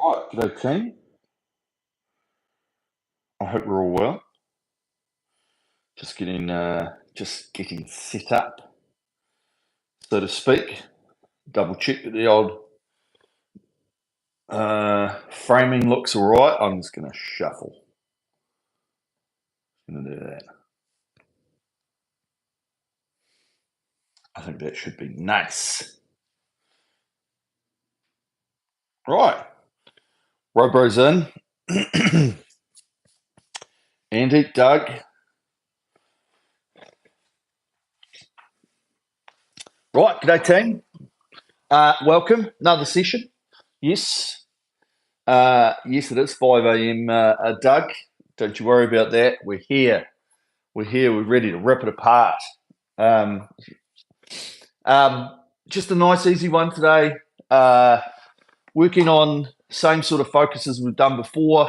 Right, g'day team. I hope we're all well. Just getting set up, so to speak. Double check that the old framing looks all right. I'm just going to shuffle. I'm going to do that. I think that should be nice. Right, Robro's in. Andy, Doug. Right, g'day team. Welcome, another session. Yes, yes it is 5 a.m. Doug, don't you worry about that. We're here. We're ready to rip it apart. Just a nice, easy one today. Working on same sort of focus as we've done before.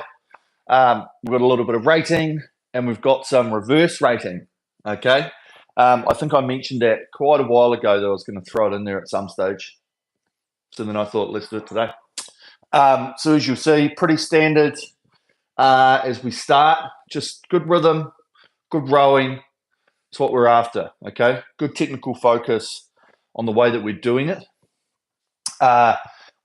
We've got a little bit of rating, and we've got some reverse rating. Okay. I think I mentioned that quite a while ago that I was going to throw it in there at some stage. So then I thought, let's do it today. So as you'll see, pretty standard as we start. Just good rhythm, good rowing. It's what we're after. Okay. Good technical focus on the way that we're doing it.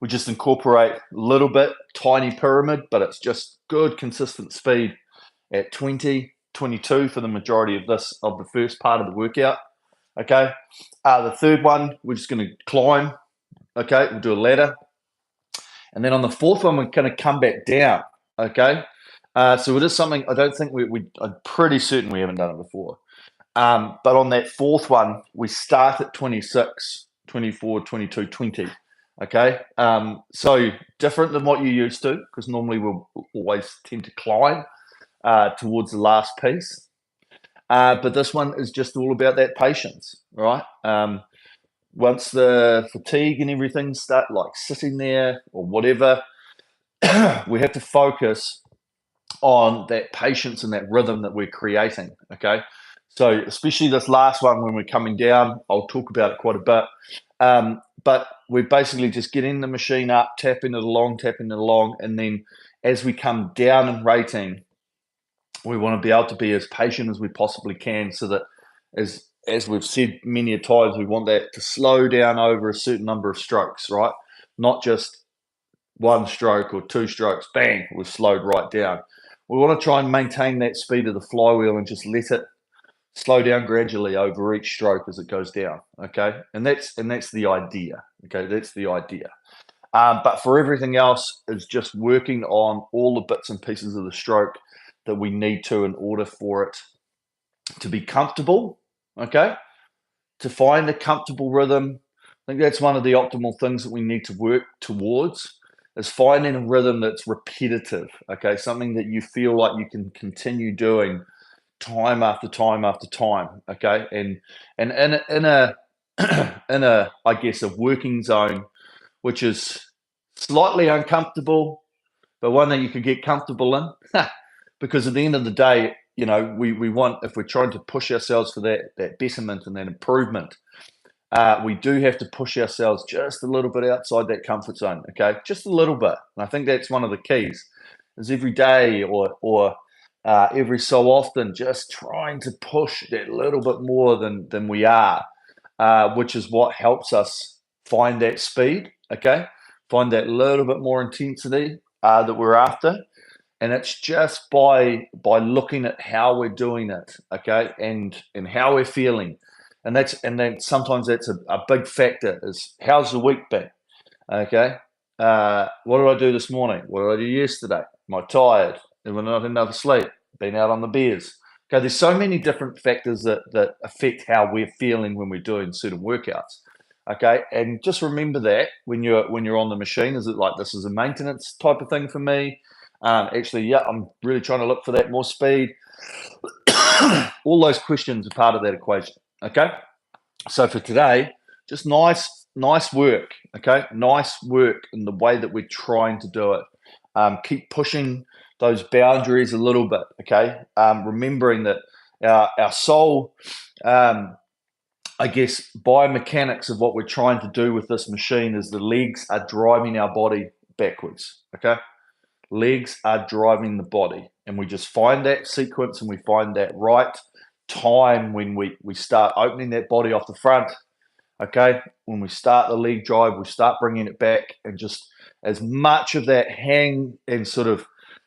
We just incorporate a little bit, tiny pyramid, but it's just good, consistent speed at 20, 22 for the majority of the first part of the workout. Okay. The third one, we're just going to climb. Okay. We'll do a ladder. And then on the fourth one, we're going to come back down. Okay. So it is something I don't think I'm pretty certain we haven't done it before. But on that fourth one, we start at 26, 24, 22, 20. Okay, so different than what you're used to, because normally we'll always tend to climb towards the last piece. But this one is just all about that patience, right? Once the fatigue and everything start like sitting there or whatever, we have to focus on that patience and that rhythm that we're creating. Okay, so especially this last one when we're coming down, I'll talk about it quite a bit. But we're basically just getting the machine up, tapping it along, and then as we come down in rating, we want to be able to be as patient as we possibly can, so that as we've said many a times, we want that to slow down over a certain number of strokes, right? Not just one stroke or two strokes, bang, we've slowed right down. We want to try and maintain that speed of the flywheel and just let it slow down gradually over each stroke as it goes down. Okay, and that's the idea. Okay, that's the idea. But for everything else, it's just working on all the bits and pieces of the stroke that we need to in order for it to be comfortable. Okay, to find a comfortable rhythm. I think that's one of the optimal things that we need to work towards, is finding a rhythm that's repetitive. Okay, something that you feel like you can continue doing time after time after time. Okay, and in a I guess a working zone which is slightly uncomfortable, but one that you can get comfortable in. Because at the end of the day, you know, we want, if we're trying to push ourselves for that betterment and that improvement, we do have to push ourselves just a little bit outside that comfort zone. Okay, just a little bit. And I think that's one of the keys, is every day or every so often, just trying to push that little bit more than we are, which is what helps us find that speed. Okay, find that little bit more intensity that we're after, and it's just by looking at how we're doing it. Okay, and how we're feeling, and then sometimes that's a big factor, is how's the week been. Okay, what did I do this morning? What did I do yesterday? Am I tired? Have I not had enough sleep? Been out on the beers? Okay, there's so many different factors that affect how we're feeling when we're doing certain workouts. Okay, and just remember that when you're on the machine, is it like this is a maintenance type of thing for me? Actually, yeah, I'm really trying to look for that more speed. All those questions are part of that equation. Okay, so for today, just nice work. Okay, nice work in the way that we're trying to do it. Keep pushing those boundaries a little bit. Okay, remembering that our soul, I guess, biomechanics of what we're trying to do with this machine is the legs are driving our body backwards, okay? Legs are driving the body, and we just find that sequence and we find that right time when we start opening that body off the front, okay? When we start the leg drive, we start bringing it back, and just as much of that hang and sort of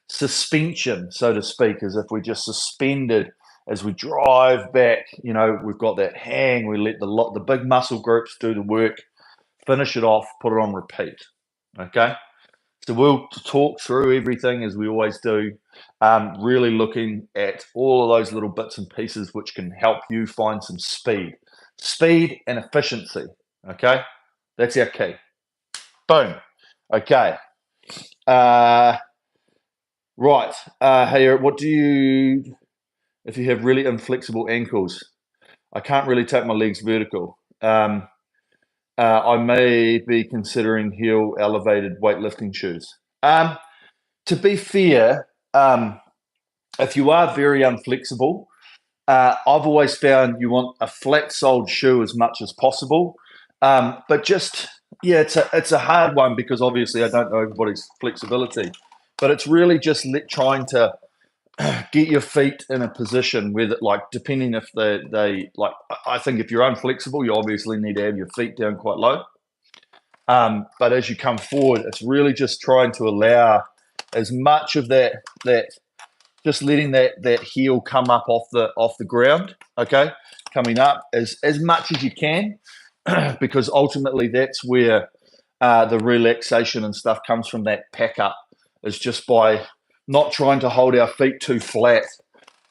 suspension, so to speak, as if we just suspended as we drive back. You know, we've got that hang, we let the big muscle groups do the work, finish it off, put it on repeat, okay? So we'll talk through everything as we always do, really looking at all of those little bits and pieces which can help you find some speed and efficiency, okay? That's our key. Boom. Okay. Right. Hey, what do you, if you have really inflexible ankles? I can't really take my legs vertical. I may be considering heel elevated weightlifting shoes. To be fair, if you are very unflexible, I've always found you want a flat-soled shoe as much as possible. But just, yeah, it's a hard one because obviously I don't know everybody's flexibility. But it's really just trying to get your feet in a position where, like, depending if they like, I think if you're unflexible, you obviously need to have your feet down quite low. But as you come forward, it's really just trying to allow as much of that just letting that heel come up off the ground, okay, coming up as much as you can, because ultimately that's where the relaxation and stuff comes from. That pack up is just by not trying to hold our feet too flat,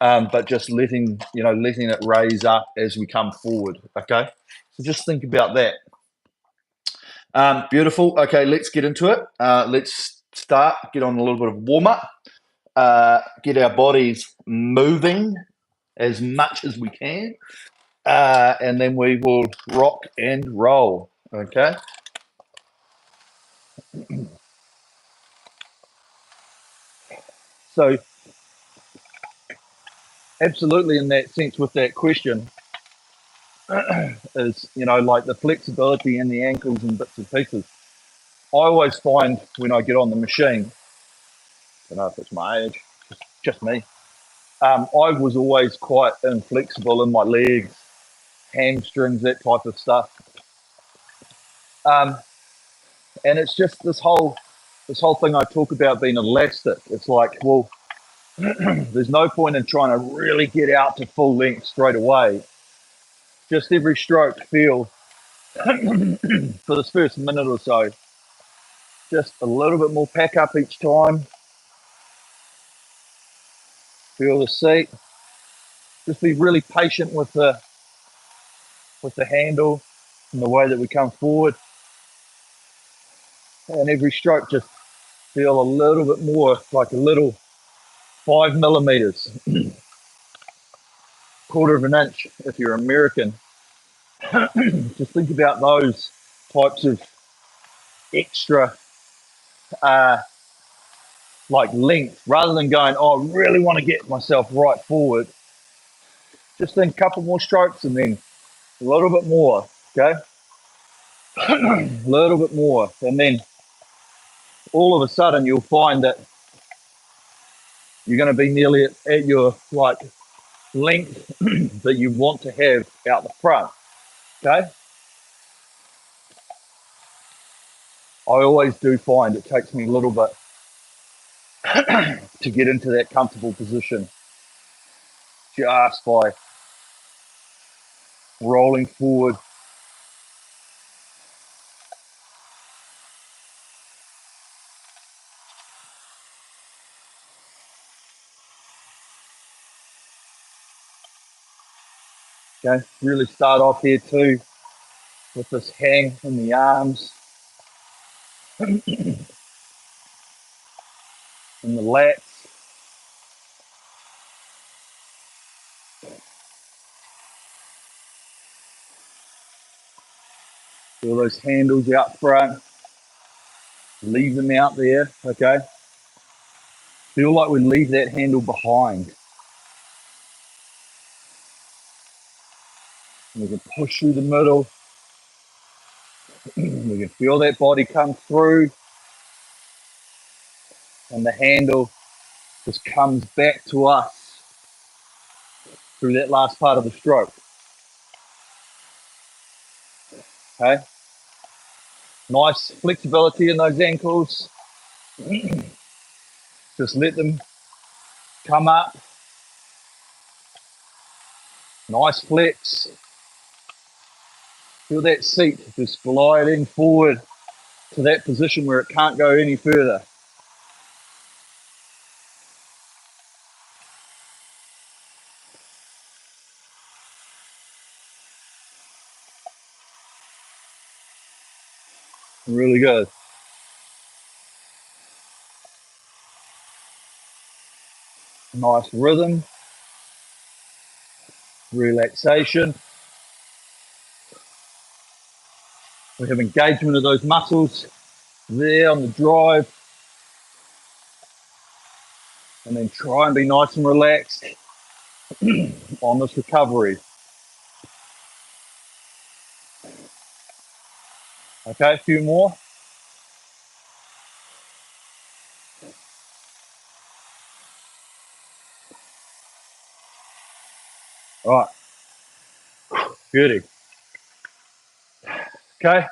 but just letting it raise up as we come forward, okay? So just think about that. Beautiful. Okay, let's get into it. Let's get on a little bit of warm-up, get our bodies moving as much as we can, and then we will rock and roll, okay? So absolutely, in that sense, with that question, is, like the flexibility in the ankles and bits and pieces. I always find when I get on the machine, I don't know if it's my age, just me, I was always quite inflexible in my legs, hamstrings, that type of stuff. And it's just this whole thing I talk about being elastic. It's like, well, there's no point in trying to really get out to full length straight away. Just every stroke, feel for this first minute or so, just a little bit more pack up each time. Feel the seat. Just be really patient with the handle and the way that we come forward. And every stroke, just feel a little bit more, like a little 5 millimeters, quarter of an inch if you're American. Just think about those types of extra like length, rather than going, oh, I really want to get myself right forward. Just think a couple more strokes and then a little bit more, okay? A little bit more. And then all of a sudden you'll find that you're going to be nearly at your like length that you want to have out the front, okay? I always do find it takes me a little bit to get into that comfortable position just by rolling forward. Okay, really start off here too with this hang in the arms and the lats. Feel those handles out front. Leave them out there, okay? Feel like we leave that handle behind. And we can push through the middle. We can feel that body come through. and the handle just comes back to us through that last part of the stroke. Okay, nice flexibility in those ankles. Just let them come up. Nice flex. Feel that seat just gliding forward to that position where it can't go any further. Really good. Nice rhythm, relaxation. We have engagement of those muscles there on the drive. And then try and be nice and relaxed on this recovery. Okay, a few more. All right, beauty. Okay,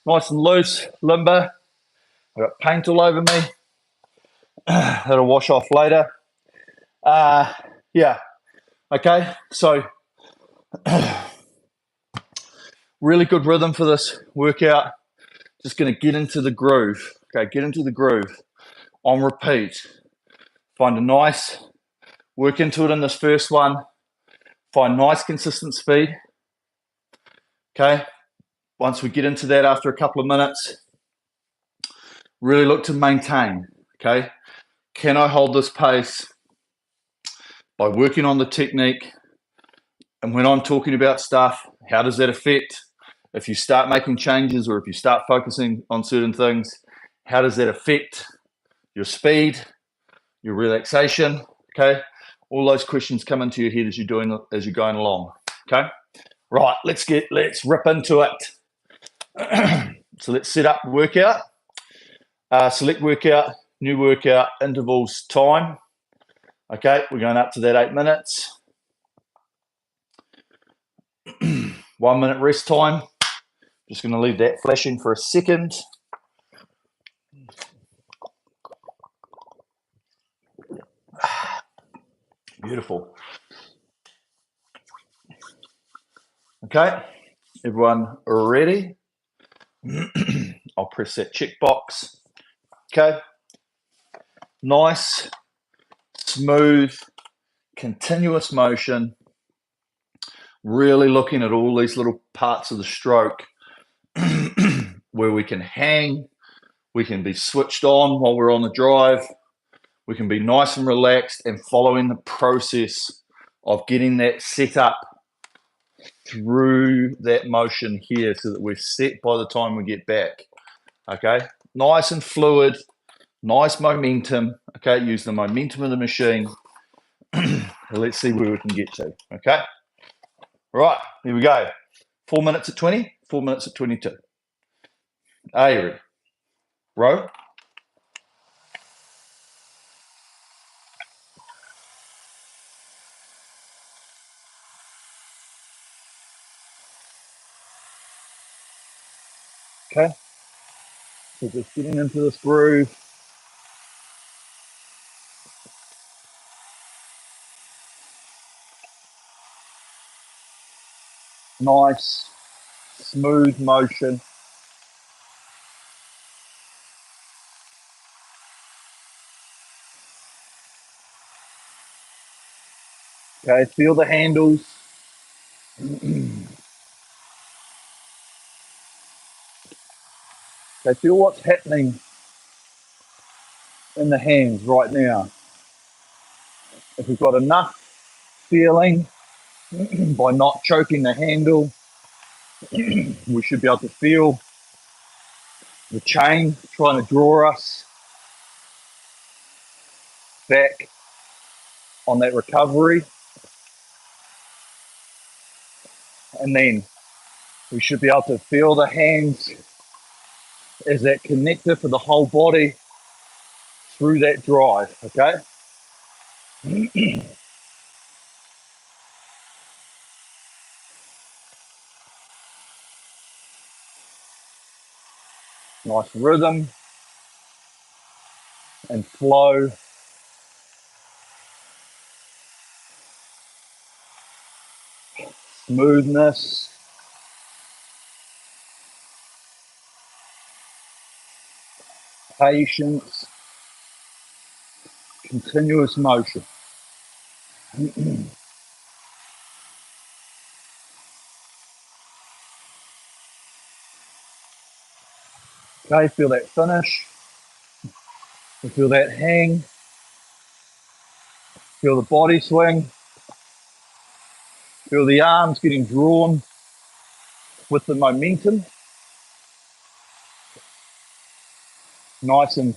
nice and loose, limber. I've got paint all over me. That'll wash off later. Yeah, okay, so really good rhythm for this workout. Just gonna get into the groove. Okay, get into the groove on repeat. Find a nice, work into it in this first one. Find nice consistent speed. Okay, once we get into that after a couple of minutes, really look to maintain. Okay, can I hold this pace by working on the technique? And when I'm talking about stuff, how does that affect if you start making changes or if you start focusing on certain things? How does that affect your speed, your relaxation? Okay, all those questions come into your head as you're going along. Okay, right, let's rip into it. So let's set up workout. Select workout, new workout, intervals, time. Okay, we're going up to that 8 minutes. 1 minute rest time. Just going to leave that flashing for a second. Beautiful. Okay, everyone ready? I'll press that check box. Okay, nice, smooth, continuous motion. Really looking at all these little parts of the stroke where we can hang, we can be switched on while we're on the drive, we can be nice and relaxed and following the process of getting that set up through that motion here so that we're set by the time we get back. Okay, nice and fluid, nice momentum. Okay, use the momentum of the machine. Let's see where we can get to. Okay, right, here we go. 4 minutes at 20, 4 minutes at 22. Are you ready? Row. Okay, so just getting into this groove. Nice, smooth motion. Okay, feel the handles. Okay, feel what's happening in the hands right now. If we've got enough feeling by not choking the handle, we should be able to feel the chain trying to draw us back on that recovery. And then we should be able to feel the hands as that connector for the whole body through that drive, okay? Nice rhythm and flow. Smoothness. Patience. Continuous motion. Okay, feel that finish. Feel that hang. Feel the body swing. Feel the arms getting drawn with the momentum. Nice and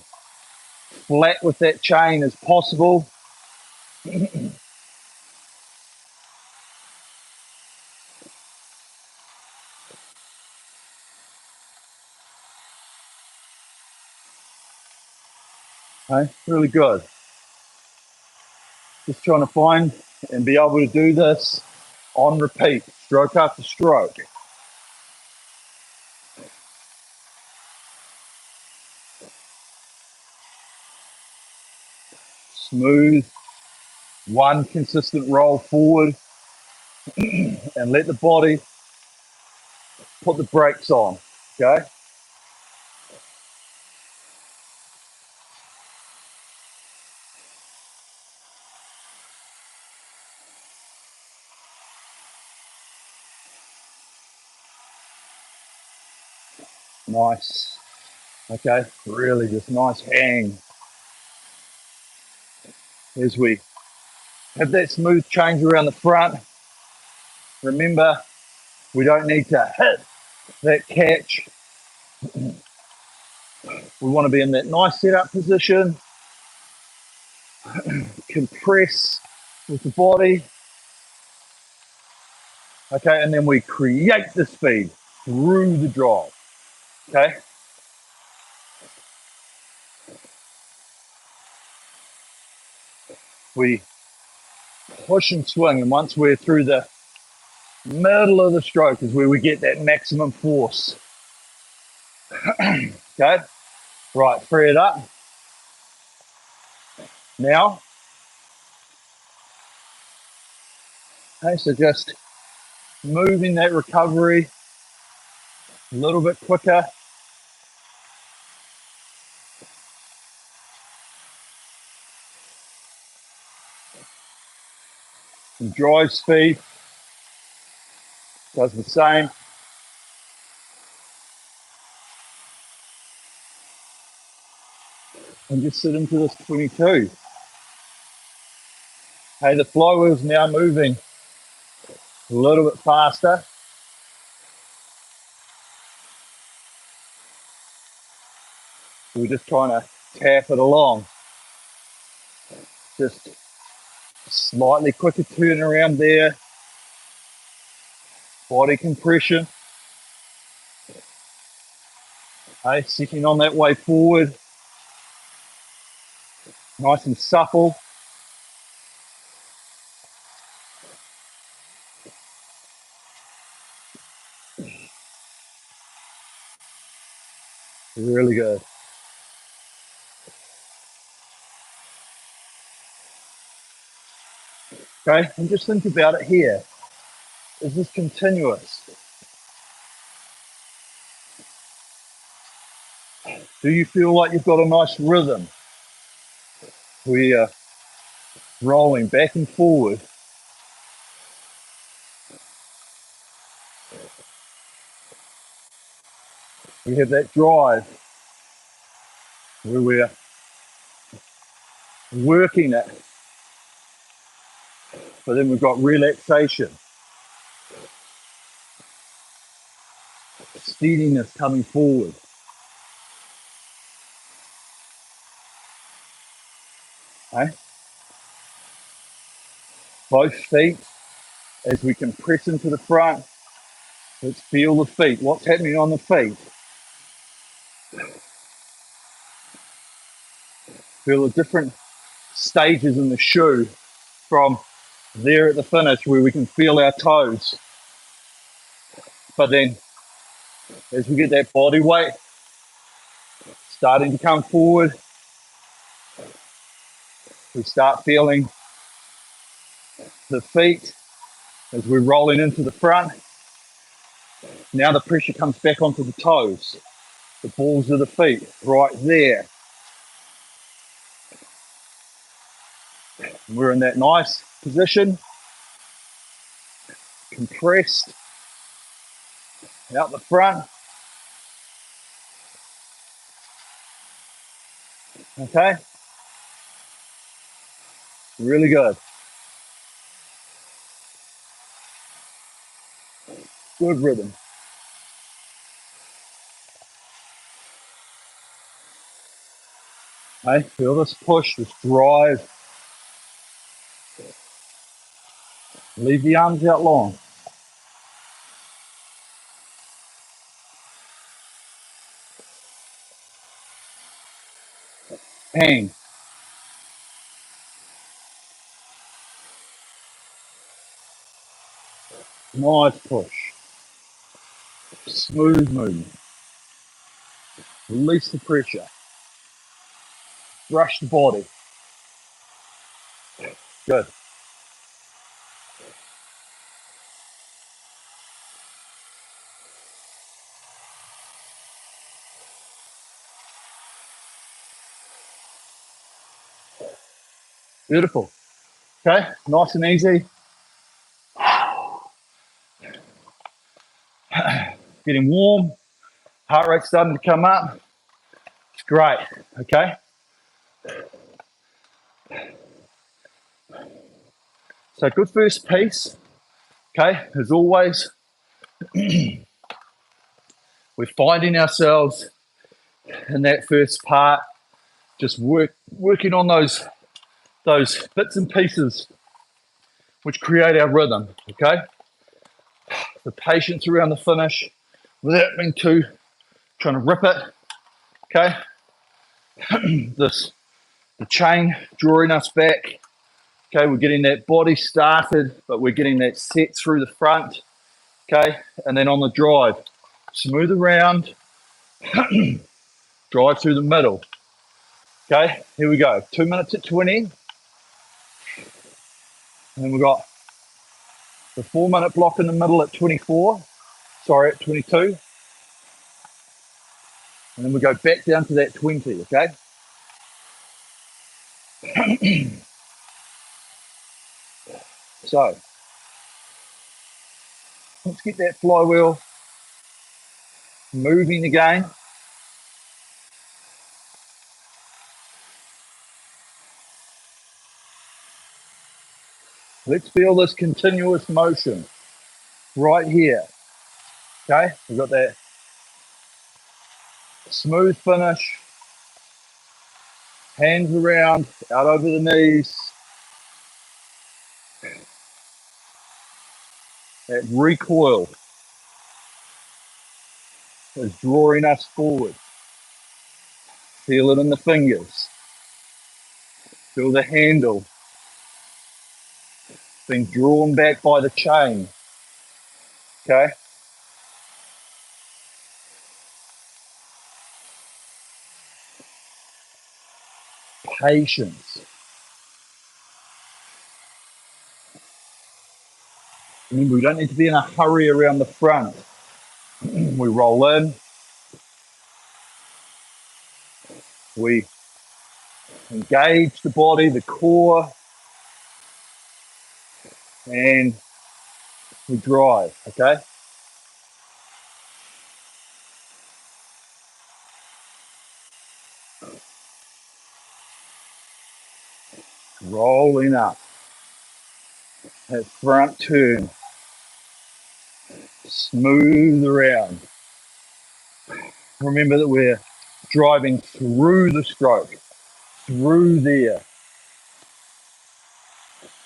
flat with that chain as possible. Okay, really good. Just trying to find and be able to do this on repeat, stroke after stroke. Smooth, one consistent roll forward, and let the body put the brakes on, okay? Nice. Okay, really just nice hang as we have that smooth change around the front. Remember, we don't need to hit that catch. We want to be in that nice setup position, compress with the body. Okay, and then we create the speed through the drive. Okay. We push and swing, and once we're through the middle of the stroke is where we get that maximum force. Okay, right, free it up. Now, okay, so just moving that recovery a little bit quicker. And drive speed does the same. And just sit into this 22. Hey, the flywheel is now moving a little bit faster. We're just trying to tap it along. Just slightly quicker turnaround there. Body compression. Hey, sitting on that way forward. Nice and supple. Really good. Okay, and just think about it here. Is this continuous? Do you feel like you've got a nice rhythm? We are rolling back and forward. We have that drive where we're working it, but then we've got relaxation, steadiness coming forward. Okay? Both feet, as we compress into the front, let's feel the feet. What's happening on the feet? Feel the different stages in the shoe from there at the finish where we can feel our toes. But then as we get that body weight starting to come forward, we start feeling the feet as we're rolling into the front. Now the pressure comes back onto the toes, the balls of the feet, right there. We're in that nice position, compressed out the front. Okay, really good. Good rhythm. Hey, feel this push, this drive. Leave the arms out long. Hang. Nice push. Smooth movement. Release the pressure. Brush the body. Good. Beautiful. Okay, nice and easy. Getting warm. Heart rate's starting to come up. It's great. Okay. So good first piece. Okay, as always, we're finding ourselves in that first part, just working on those bits and pieces which create our rhythm. Okay, the patience around the finish, without being too trying to rip it. Okay, the chain drawing us back. Okay, we're getting that body started, but we're getting that set through the front. Okay, and then on the drive, smooth around, drive through the middle. Okay, here we go. 2 minutes at 20. And then we've got the 4 minute block in the middle at 24. Sorry, at 22. And then we go back down to that 20, okay? So, let's get that flywheel moving again. Let's feel this continuous motion right here. Okay, we've got that smooth finish, hands around, out over the knees. That recoil is drawing us forward. Feel it in the fingers. Feel the handle being drawn back by the chain. Okay. Patience. Remember, we don't need to be in a hurry around the front. We roll in. We engage the body, the core, and we drive, okay? Rolling up. That front turn. Smooth around. Remember that we're driving through the stroke, through there.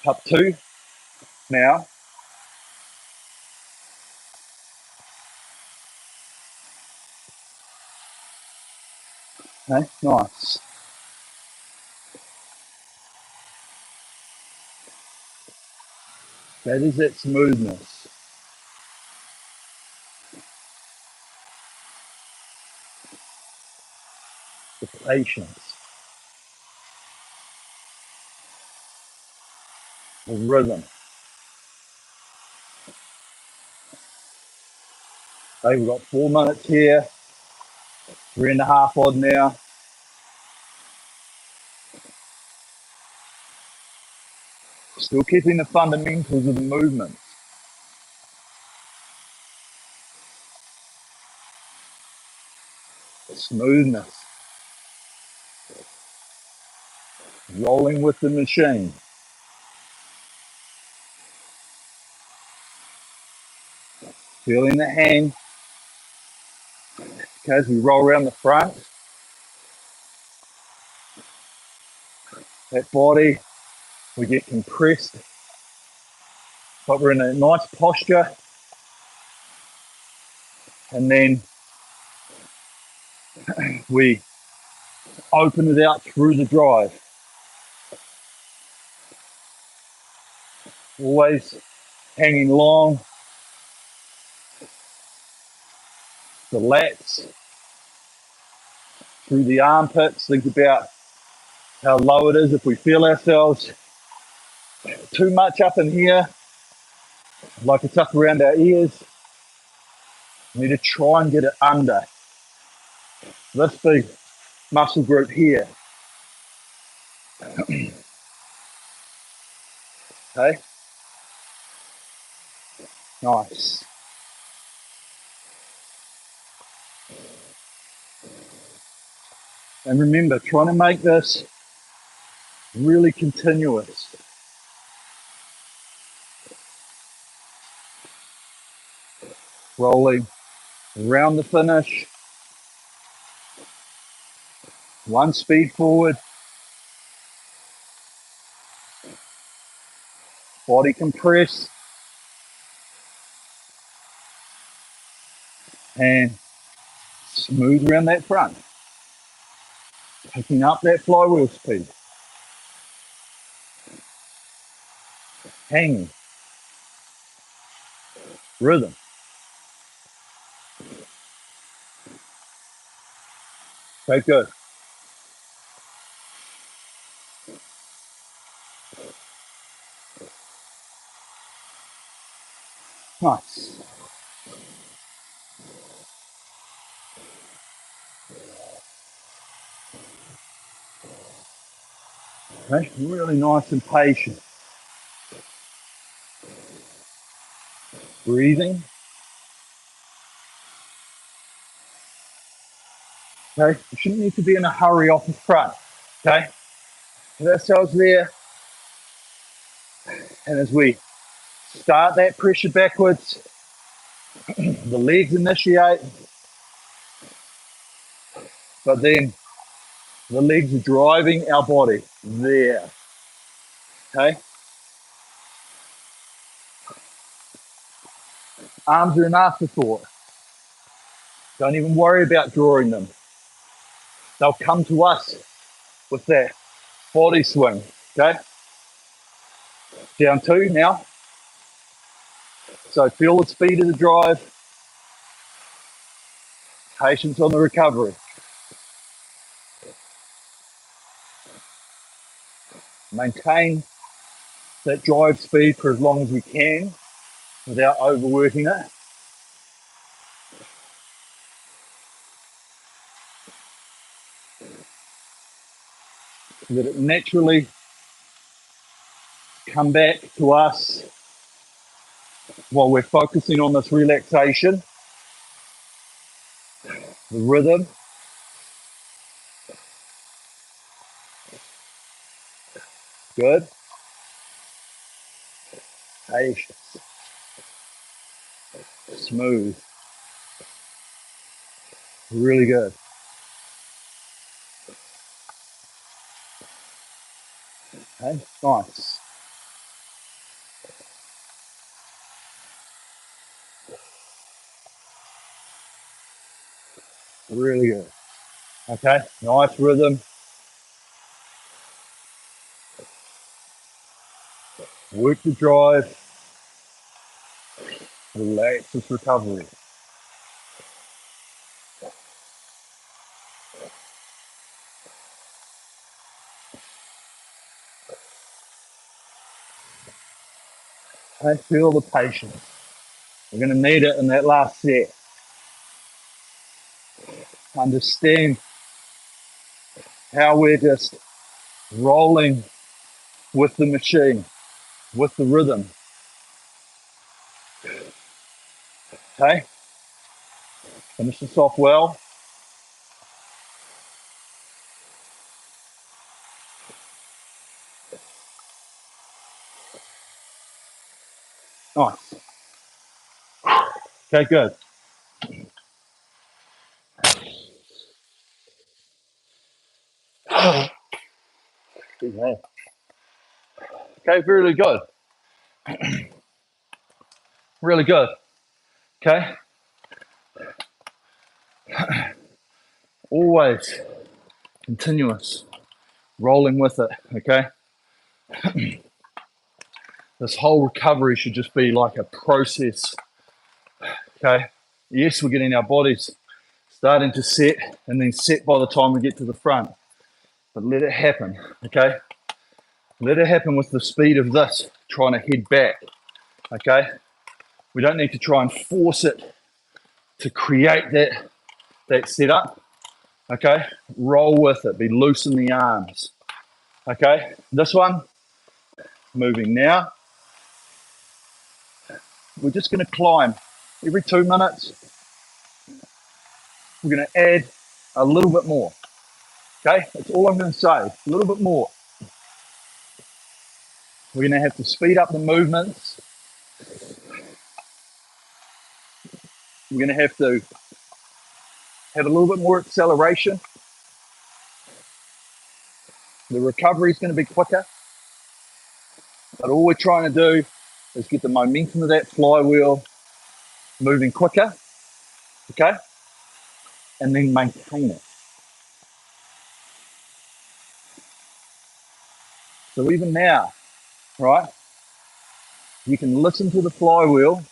Up 2 now. Okay, nice. That is that smoothness, the patience, the rhythm. Okay, we've got 4 minutes here, 3.5 odd now. Still keeping the fundamentals of the movement. Smoothness. Rolling with the machine. Feeling the hand. Okay, as we roll around the front. That body, we get compressed, but we're in a nice posture. And then we open it out through the drive. Always hanging long. The lats through the armpits. Think about how low it is if we feel ourselves too much up in here, like it's up around our ears. We need to try and get it under this big muscle group here. Okay, nice. And remember, trying to make this really continuous. Rolling around the finish. One speed forward. Body compress. And smooth around that front. Picking up that flywheel speed. Hanging. Rhythm. Okay, good. Nice. Okay, really nice and patient. Breathing. Okay, we shouldn't need to be in a hurry off the front. Okay, get ourselves there. And as we start that pressure backwards, the legs initiate, but then the legs are driving our body there. Okay, arms are an afterthought. Don't even worry about drawing them. They'll come to us with that body swing. Okay, down 2 now. So feel the speed of the drive, patience on the recovery. Maintain that drive speed for as long as we can without overworking it. Let it naturally come back to us while we're focusing on this relaxation, the rhythm. Good. Patience. Smooth. Really good. Okay, nice. Really good. Okay, nice rhythm. Work the drive, relax this recovery. Okay, feel the patience. We're going to need it in that last set. Understand how we're just rolling with the machine, with the rhythm. Okay, finish this off well. Nice. Okay, good. Okay, really good. Really good. Okay. Always continuous, rolling with it. Okay. This whole recovery should just be like a process. Okay. Yes, we're getting our bodies starting to set and then set by the time we get to the front. But let it happen. Okay. Let it happen with the speed of this, trying to head back. Okay. We don't need to try and force it to create that setup. Okay. Roll with it. Be loose in the arms. Okay. This one, moving now. We're just going to climb every 2 minutes. We're going to add a little bit more. Okay, that's all I'm going to say. A little bit more. We're going to have to speed up the movements. We're going to have have a little bit more acceleration. The recovery is going to be quicker. But all we're trying to do is get the momentum of that flywheel moving quicker. Okay, and then maintain it. So even now, right, you can listen to the flywheel.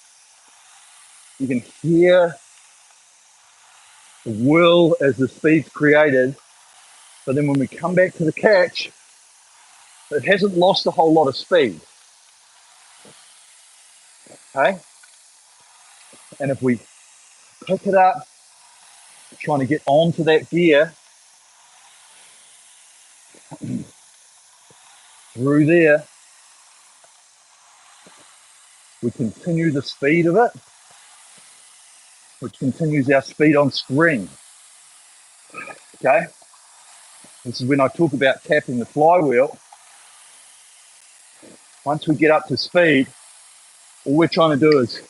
You can hear the whirl as the speed's created. But then when we come back to the catch, it hasn't lost a whole lot of speed. Okay? And if we pick it up, trying to get onto that gear, through there, we continue the speed of it, which continues our speed on screen. Okay? This is when I talk about tapping the flywheel. Once we get up to speed, all we're trying to do is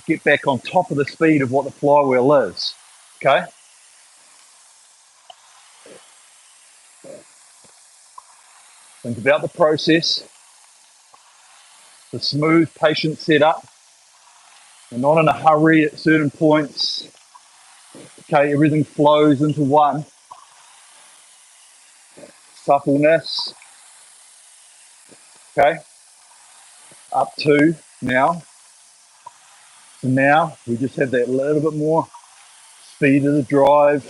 get back on top of the speed of what the flywheel is. Okay? Think about the process, the smooth, patient setup. We're not in a hurry at certain points. Okay, everything flows into one. Suppleness. Okay, up to now. So now we just have that little bit more speed of the drive,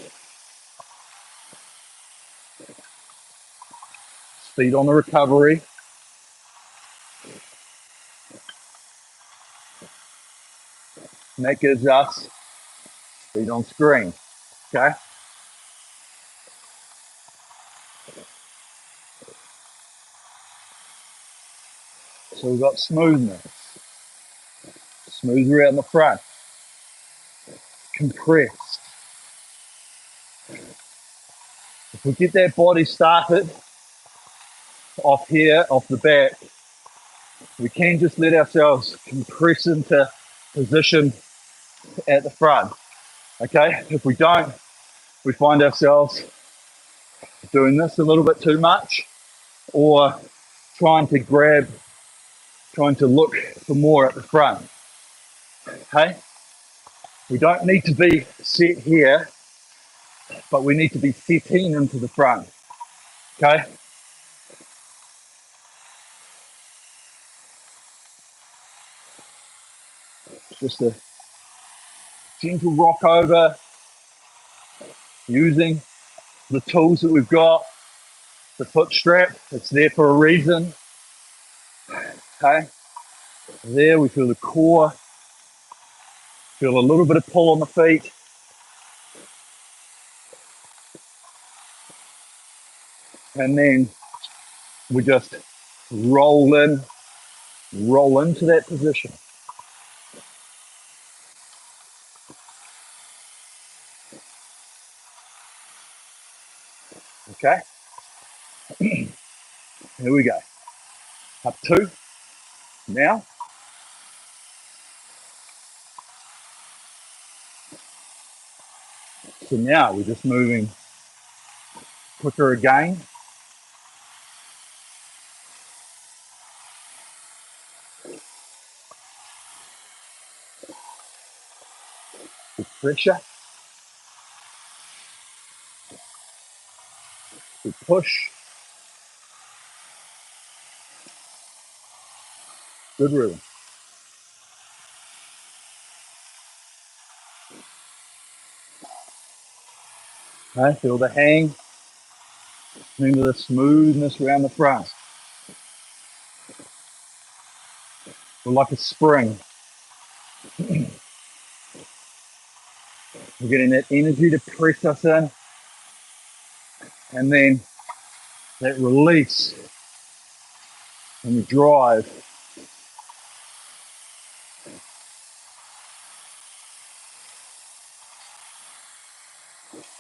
speed on the recovery. And that gives us speed on screen. Okay. So we've got smoothness, smoother out in the front, compressed. If we get that body started off here, off the back, we can just let ourselves compress into position at the front. Okay. If we don't, we find ourselves doing this a little bit too much, or trying to look for more at the front. Okay? We don't need to be set here but we need to be setting into the front, okay? Just a gentle rock over, using the tools that we've got. The foot strap, it's there for a reason, okay? There, we feel the core, feel a little bit of pull on the feet. And then we just roll in, roll into that position. Okay? Here we go. Up 2. Now. So now we're just moving quicker again. With pressure. We push. Good rhythm. Okay, feel the hang. Remember the smoothness around the front. We're like a spring. We're getting that energy to press us in. And then that release and the drive.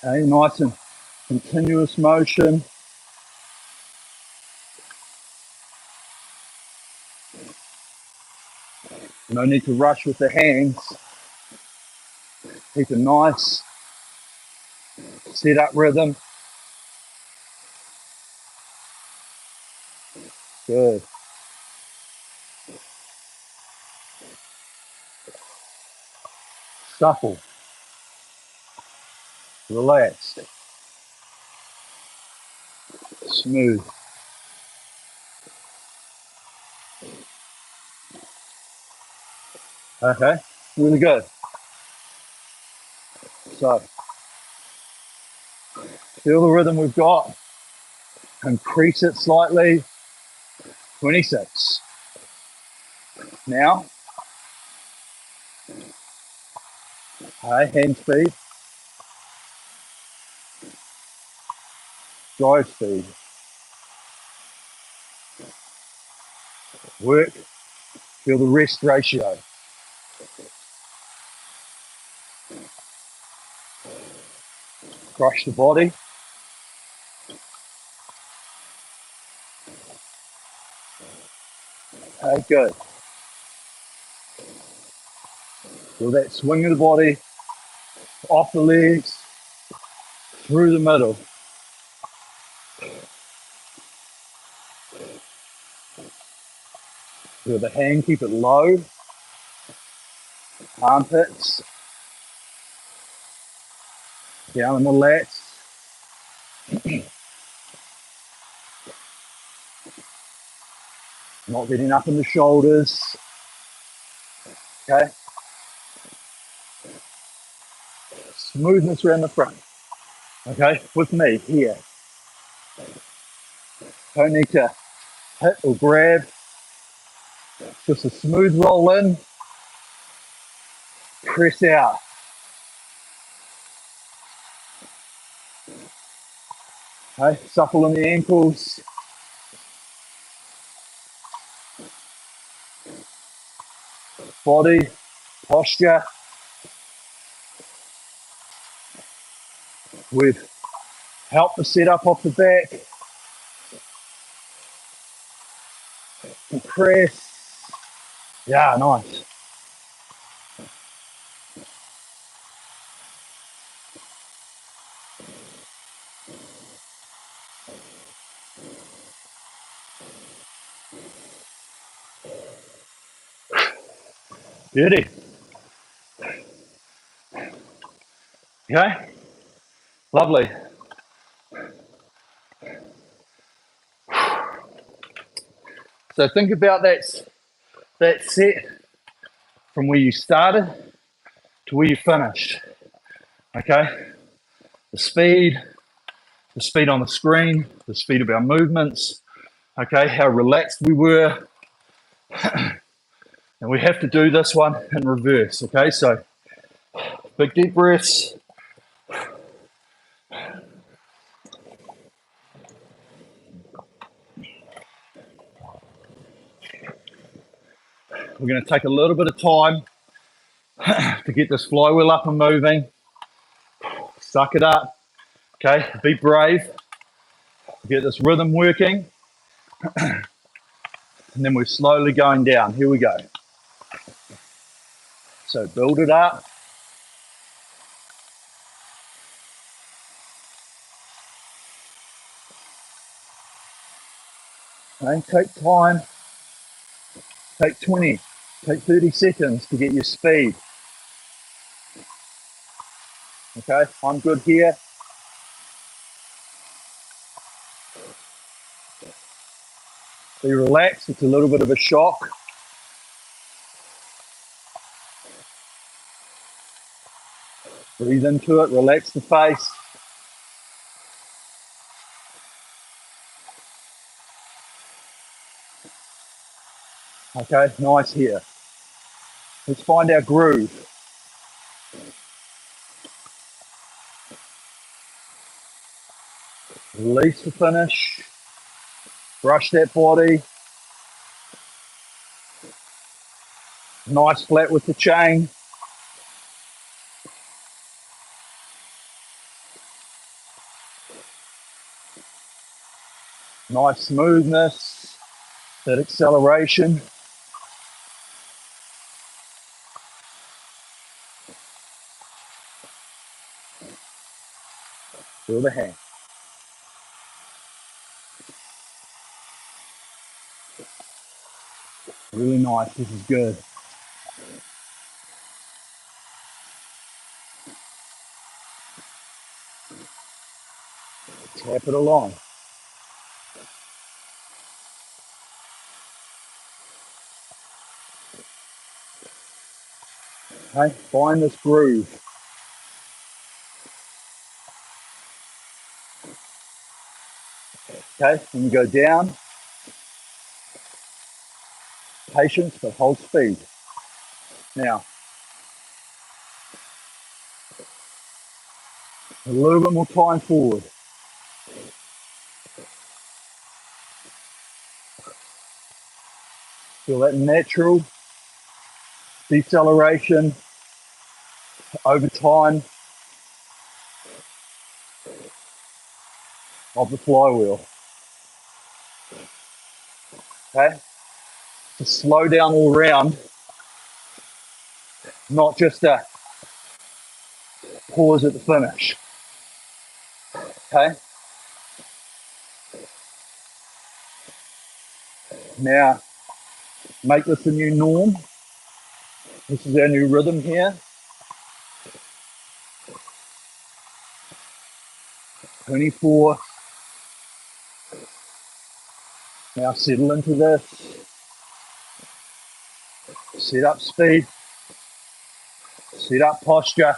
Okay, nice and continuous motion. No need to rush with the hands. Keep a nice set up rhythm. Good. Supple. Relaxed. Smooth. Okay, really good. So, feel the rhythm we've got. Increase it slightly. 26. Now, okay, hand speed. Drive speed. Work. Feel the rest ratio. Crush the body. Okay, good. Feel that swing of the body off the legs, through the middle. Feel the hand, keep it low. Armpits. Down in the lats. Not getting up in the shoulders. Okay. Smoothness around the front. Okay, with me here. Don't need to hit or grab. Just a smooth roll in. Press out. Okay, supple in the ankles. Body, posture. We've helped the setup off the back. Press. Yeah, nice. Beauty. Okay, Lovely. So think about that set from where you started to where you finished. Okay? The speed on the screen, the speed of our movements, okay, how relaxed we were. And we have to do this one in reverse, okay? So big deep breaths. We're going to take a little bit of time to get this flywheel up and moving. Suck it up, okay? Be brave. Get this rhythm working. And then we're slowly going down. Here we go. So build it up. Okay, take time. Take 20, take 30 seconds to get your speed. Okay, I'm good here. Be relaxed, it's a little bit of a shock. Breathe into it, relax the face. Okay, nice here. Let's find our groove. Release the finish. Brush that body. Nice flat with the chain. Nice smoothness. That acceleration. Feel the hand. Really nice, this is good. Tap it along. Okay, find this groove. Okay, when you go down, patience, but hold speed. Now, a little bit more time forward. Feel that natural deceleration over time of the flywheel. Okay? To slow down all around, not just a pause at the finish. Okay? Now, make this a new norm. This is our new rhythm here. 24. Now settle into this. Set up speed. Set up posture.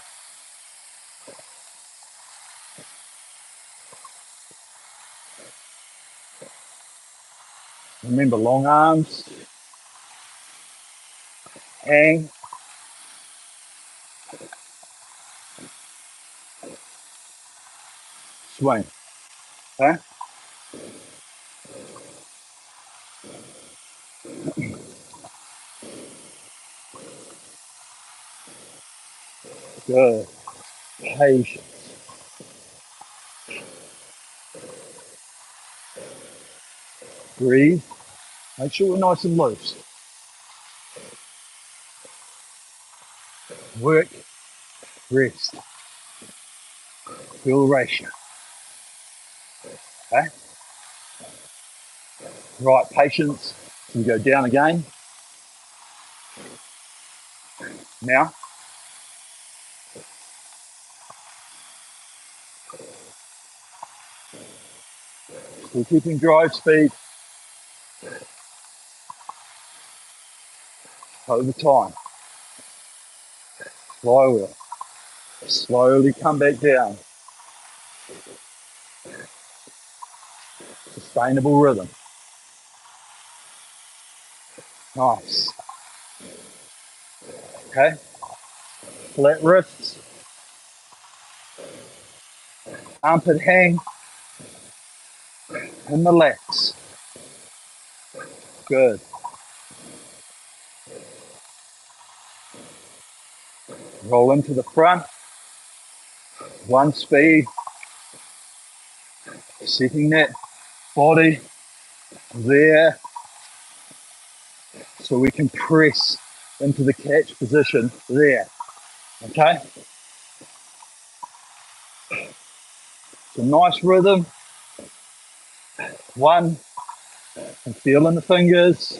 Remember, long arms. Hang. Swing. Okay? Good. Patience. Breathe. Make sure we're nice and loose. Work. Rest. Feel the ratio. Okay? Right, patience. You go down again. Now, We're keeping drive speed over time. Flywheel. Slowly come back down. Sustainable rhythm. Nice. Okay. Flat wrists. Armpit hang. And relax. Good. Roll into the front. One speed. Setting that body there so we can press into the catch position there. Okay? It's a nice rhythm. One, and feel in the fingers.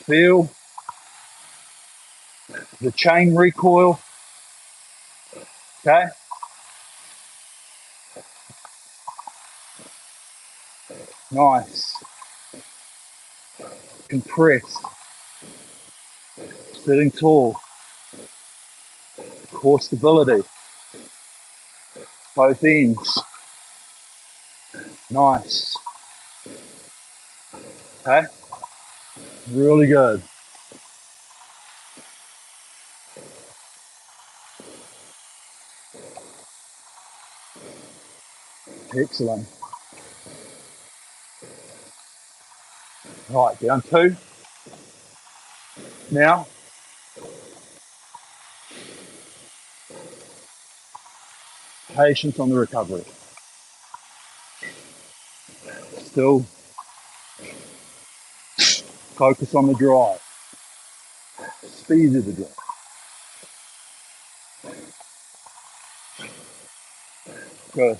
Feel the chain recoil. Okay? Nice. Compress. Sitting tall. Core stability. Both ends. Nice. Okay? Really good. Excellent. Right, down 2. Now, patience on the recovery. Still focus on the drive. Speed of the drive. Good.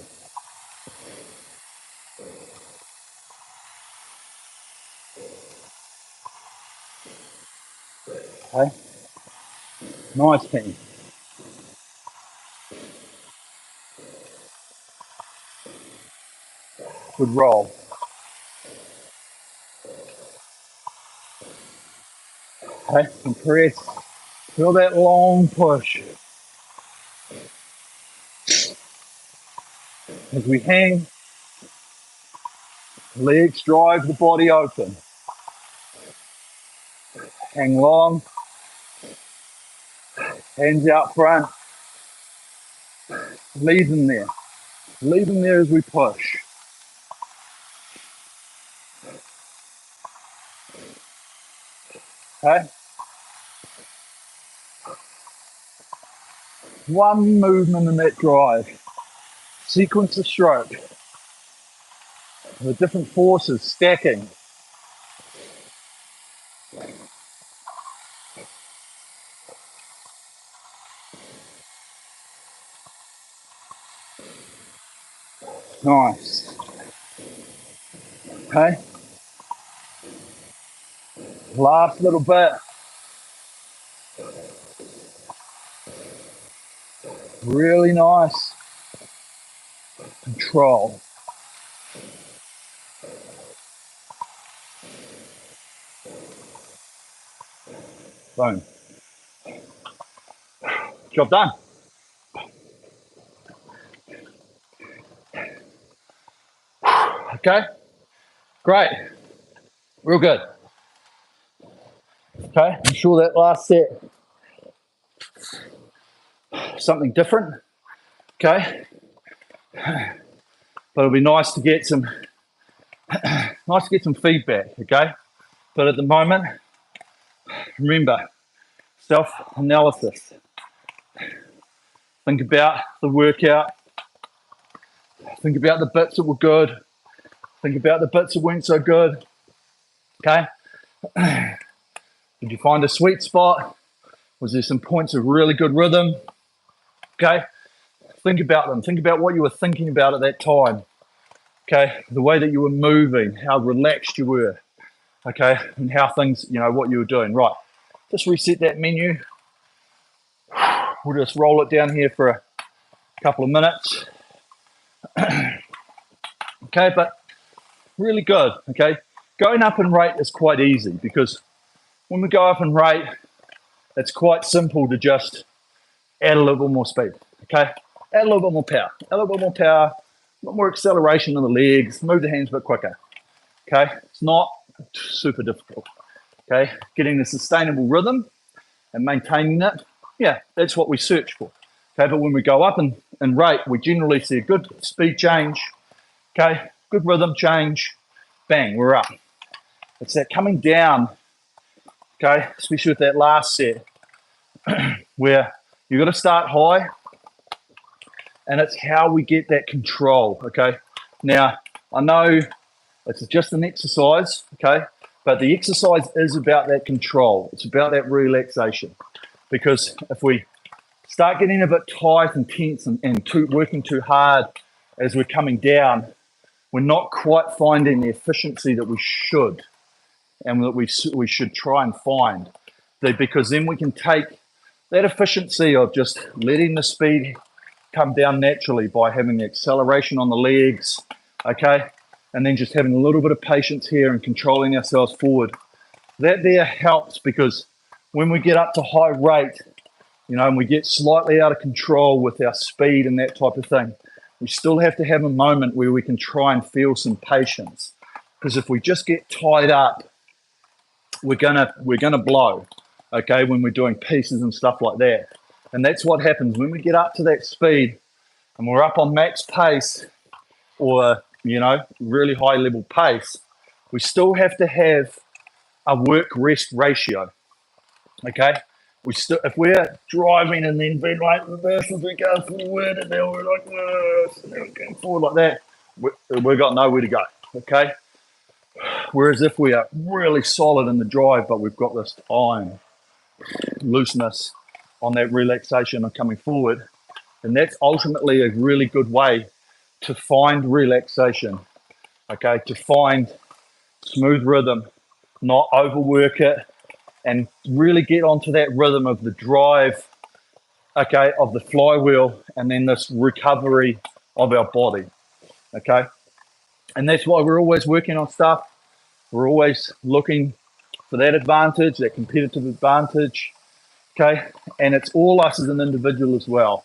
Okay? Nice team. Good roll. Okay? Compress. Feel that long push. As we hang, legs drive the body open. Hang long. Hands out front. Leave them there. Leave them there as we push. Okay? One movement in that drive. Sequence the stroke. The different forces stacking. Nice. Okay? Last little bit. Really nice. Control. Boom. Job done. Okay? Great. Real good. Okay? I'm sure that last set, something different. Okay? But it'll be nice to get some feedback, okay? But at the moment, remember, self-analysis. Think about the workout. Think about the bits that were good. Think about the bits that weren't so good. Okay? Did you find a sweet spot? Was there some points of really good rhythm? Okay? Think about them. Think about what you were thinking about at that time. Okay? The way that you were moving, how relaxed you were. Okay? And how things, what you were doing. Right. Just reset that menu. We'll just roll it down here for a couple of minutes. okay? But really good, okay? Going up in rate is quite easy because when we go up in rate, it's quite simple to just add a little bit more speed, okay? Add a little bit more power, a little bit more power, a lot more acceleration in the legs, move the hands a bit quicker, okay? It's not super difficult, okay? Getting the sustainable rhythm and maintaining it, yeah, that's what we search for, okay? But when we go up in rate, we generally see a good speed change, okay? Good rhythm change, bang, we're up. It's that coming down, okay, especially with that last set, where you've got to start high, and it's how we get that control, okay? Now, I know it's just an exercise, okay, but the exercise is about that control. It's about that relaxation, because if we start getting a bit tight and tense and working too hard as we're coming down, we're not quite finding the efficiency that we should, and that we should try and find, because then we can take that efficiency of just letting the speed come down naturally by having the acceleration on the legs, okay, and then just having a little bit of patience here and controlling ourselves forward. That there helps, because when we get up to high rate, you know, and we get slightly out of control with our speed and that type of thing, we still have to have a moment where we can try and feel some patience, because if we just get tied up, we're gonna blow, okay, when we're doing pieces and stuff like that. And that's what happens when we get up to that speed and we're up on max pace, or, you know, really high level pace. We still have to have a work rest ratio, okay? If we're driving and then being like this as we go forward, and then we're like this, and then we're going forward like that, we've got nowhere to go, okay? Whereas if we are really solid in the drive, but we've got this time, looseness on that relaxation of coming forward, and that's ultimately a really good way to find relaxation, okay? To find smooth rhythm, not overwork it, and really get onto that rhythm of the drive, okay, of the flywheel, and then this recovery of our body, okay? And that's why we're always working on stuff. We're always looking for that advantage, that competitive advantage, okay? And it's all us as an individual as well,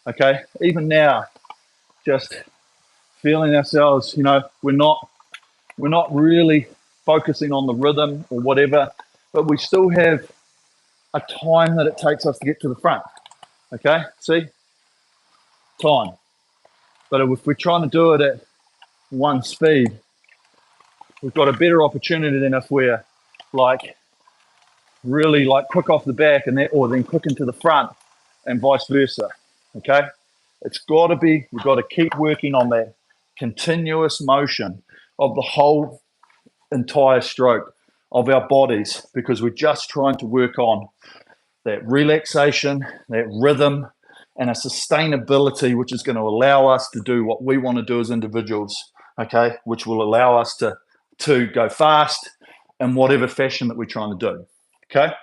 okay? Even now, just feeling ourselves, you know, we're not really focusing on the rhythm or whatever, but we still have a time that it takes us to get to the front, okay? See? Time. But if we're trying to do it at one speed, we've got a better opportunity than if we're like really like quick off the back and that, or then quick into the front, and vice versa, okay? It's got to be, we've got to keep working on that continuous motion of the whole entire stroke of our bodies, because we're just trying to work on that relaxation, that rhythm, and a sustainability, which is going to allow us to do what we want to do as individuals, okay, which will allow us to go fast in whatever fashion that we're trying to do, okay?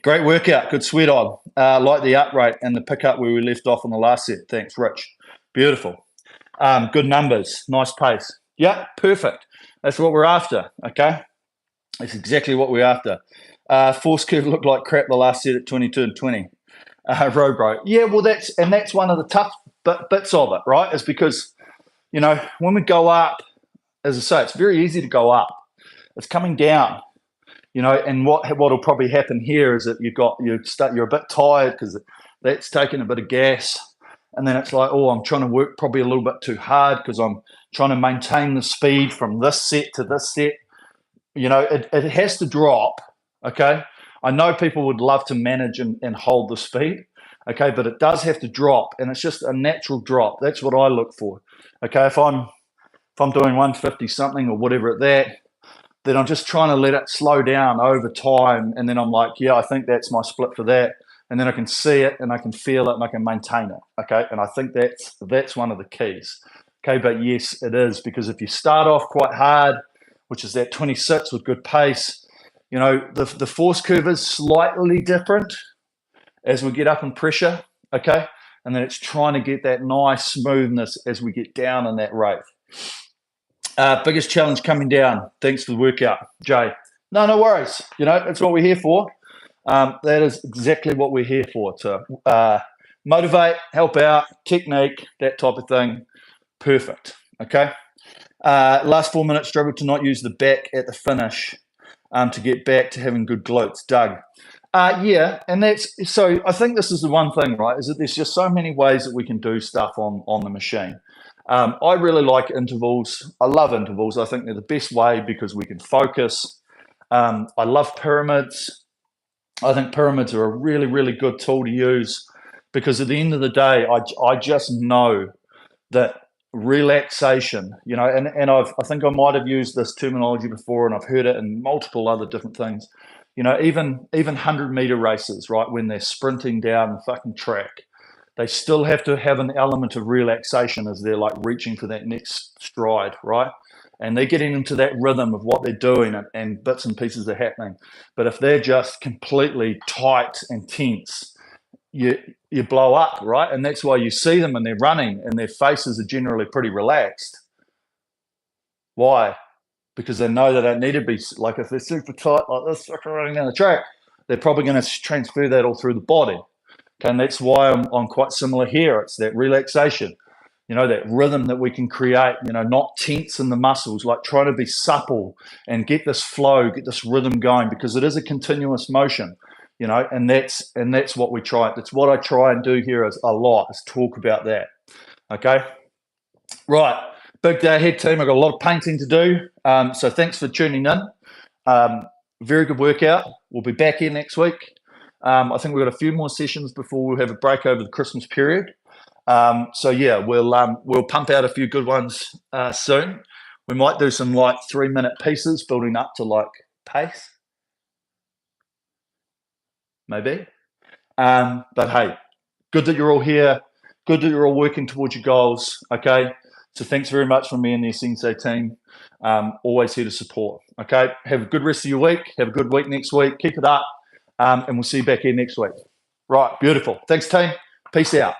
Great workout, good sweat on. Like the up rate and the pickup where we left off on the last set. Thanks, Rich. Beautiful. Good numbers, nice pace. Yeah, perfect. That's what we're after, okay? That's exactly what we're after. Force curve looked like crap the last set at 22 and 20. Bro. Yeah, well, that's one of the tough bits of it, right? Is because, you know, when we go up, as I say, it's very easy to go up. It's coming down, you know, and what'll probably happen here is that you're a bit tired because that's taking a bit of gas, and then it's like, oh, I'm trying to work probably a little bit too hard because I'm trying to maintain the speed from this set to this set. You know, it has to drop, okay? I know people would love to manage and hold the speed, okay, but it does have to drop, and it's just a natural drop. That's what I look for, okay? If I'm doing 150 something or whatever at that, then I'm just trying to let it slow down over time, and then I'm like, yeah, I think that's my split for that, and then I can see it and I can feel it and I can maintain it, okay? And I think that's one of the keys, okay? But yes, it is, because if you start off quite hard, which is that 26 with good pace, you know, the force curve is slightly different as we get up in pressure, okay? and then it's trying to get that nice smoothness as we get down in that rate. Biggest challenge coming down. Thanks for the workout, Jay. No worries. You know, that's what we're here for. That is exactly what we're here for, to motivate, help out, technique, that type of thing. Perfect. Okay. Last 4 minutes, struggled to not use the back at the finish to get back to having good glutes. Doug. Yeah, and that's, so I think this is the one thing, right, is that there's just so many ways that we can do stuff on the machine. I really like intervals. I love intervals. I think they're the best way because we can focus. I love pyramids. I think pyramids are a really, really good tool to use because at the end of the day, I just know that relaxation, you know, and I think I might have used this terminology before, and I've heard it in multiple other different things. You know, even 100-meter races, right, when they're sprinting down the fucking track, they still have to have an element of relaxation as they're like reaching for that next stride, right? And they're getting into that rhythm of what they're doing, and bits and pieces are happening. But if they're just completely tight and tense, you blow up, right? And that's why you see them and they're running and their faces are generally pretty relaxed. Why? Because they know they don't need to be, like if they're super tight like this, fucking running down the track, they're probably going to transfer that all through the body. Okay, and that's why I'm quite similar here. It's that relaxation, you know, that rhythm that we can create, you know, not tense in the muscles, like trying to be supple and get this flow, get this rhythm going, because it is a continuous motion, you know, and that's what we try. That's what I try and do here is a lot, is talk about that. Okay, right, big day ahead, team. I've got a lot of painting to do, so thanks for tuning in. Very good workout. We'll be back here next week. I think we've got a few more sessions before we'll have a break over the Christmas period. So yeah, we'll pump out a few good ones soon. We might do some like 3-minute pieces building up to like pace, maybe. But hey, good that you're all here. Good that you're all working towards your goals. Okay. So thanks very much from me and the Sensei team. Always here to support. Okay. Have a good rest of your week. Have a good week next week. Keep it up. And we'll see you back here next week. Right. Beautiful. Thanks, team. Peace out.